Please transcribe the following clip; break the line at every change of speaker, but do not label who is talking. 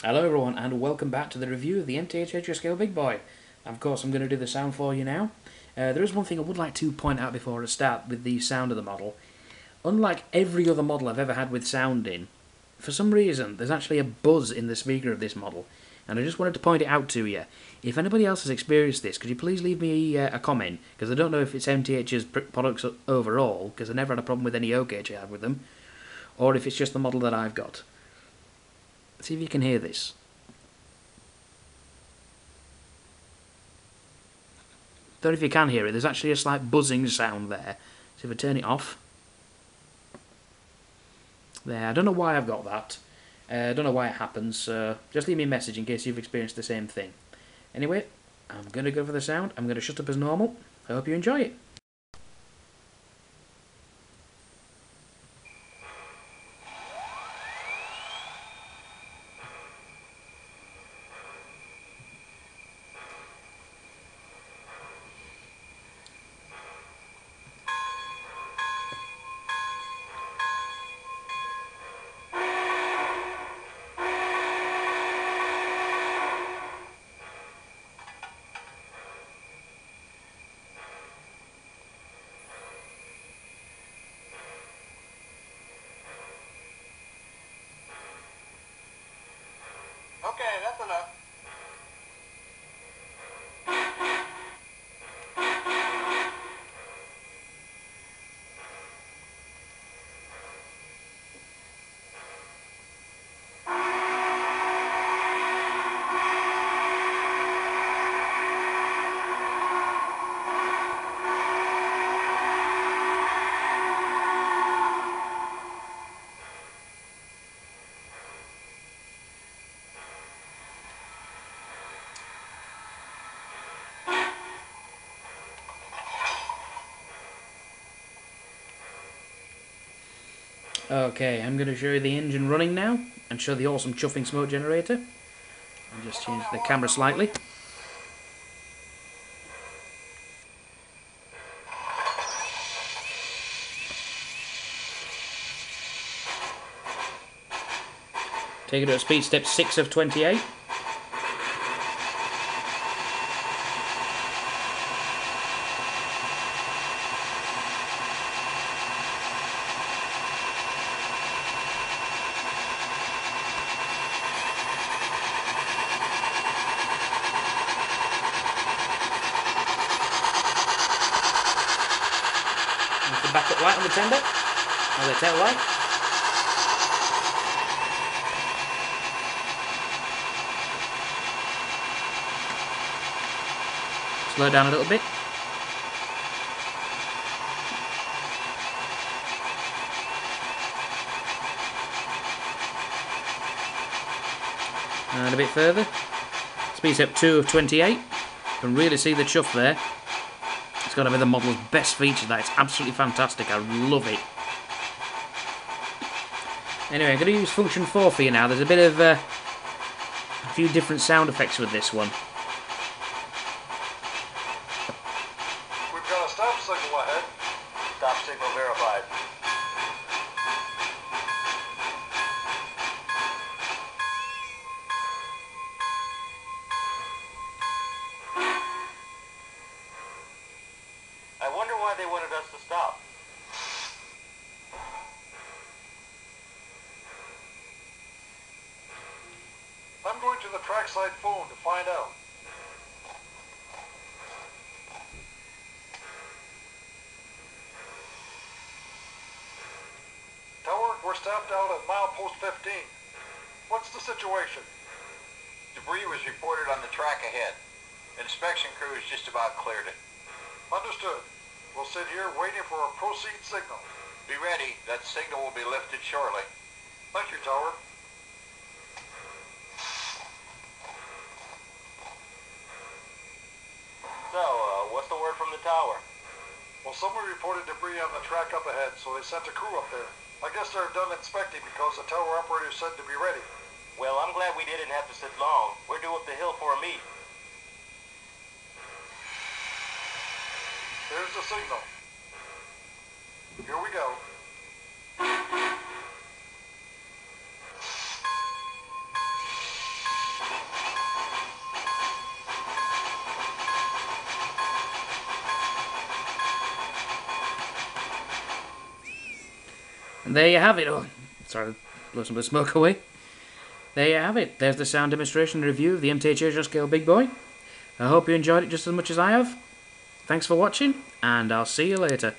Hello everyone and welcome back to the review of the MTH HO Big Boy. Of course I'm going to do the sound for you now. There is one thing I would like to point out before I start with the sound of the model. Unlike every other model I've ever had with sound in, for some reason there's actually a buzz in the speaker of this model, and I just wanted to point it out to you. If anybody else has experienced this, could you please leave me a comment, because I don't know if it's MTH's products overall, because I never had a problem with any O gauge I had with them, or if it's just the model that I've got. See if you can hear this. Don't know if you can hear it, there's actually a slight buzzing sound there. So if I turn it off. There, I don't know why I've got that. I don't know why it happens. Just leave me a message in case you've experienced the same thing. Anyway, I'm going to go for the sound. I'm going to shut up as normal. I hope you enjoy it.
Okay, that's enough.
Okay, I'm going to show you the engine running now, and show the awesome chuffing smoke generator. I'll just change the camera slightly. Take it at speed step 6 of 28. There's the backup light on the tender, or the tail light. Slow down a little bit. And a bit further. Speed up 2 of 28. You can really see the chuff there. It's got to be the model's best feature. That it's absolutely fantastic. I love it. Anyway, I'm going to use function 4 for you now. There's a bit of a few different sound effects with this one.
We've got a stop signal ahead. Stop signal verified. I wonder why they wanted us to stop. I'm going to the trackside phone to find out. Tower, we're stopped out at milepost 15. What's the situation? Debris was reported on the track ahead. Inspection crew has just about cleared it. Understood. We'll sit here waiting for a proceed signal. Be ready. That signal will be lifted shortly. Thank you, Tower. So, what's the word from the tower? Well, someone reported debris on the track up ahead, so they sent a crew up there. I guess they're done inspecting because the tower operator said to be ready. Well, I'm glad we didn't have to sit long. We're due up the hill for a meet. There's the signal. Here we go.
And there you have it. Oh, sorry, blow some of the smoke away. There you have it. There's the sound demonstration review of the MTH HO Big Boy. I hope you enjoyed it just as much as I have. Thanks for watching, and I'll see you later.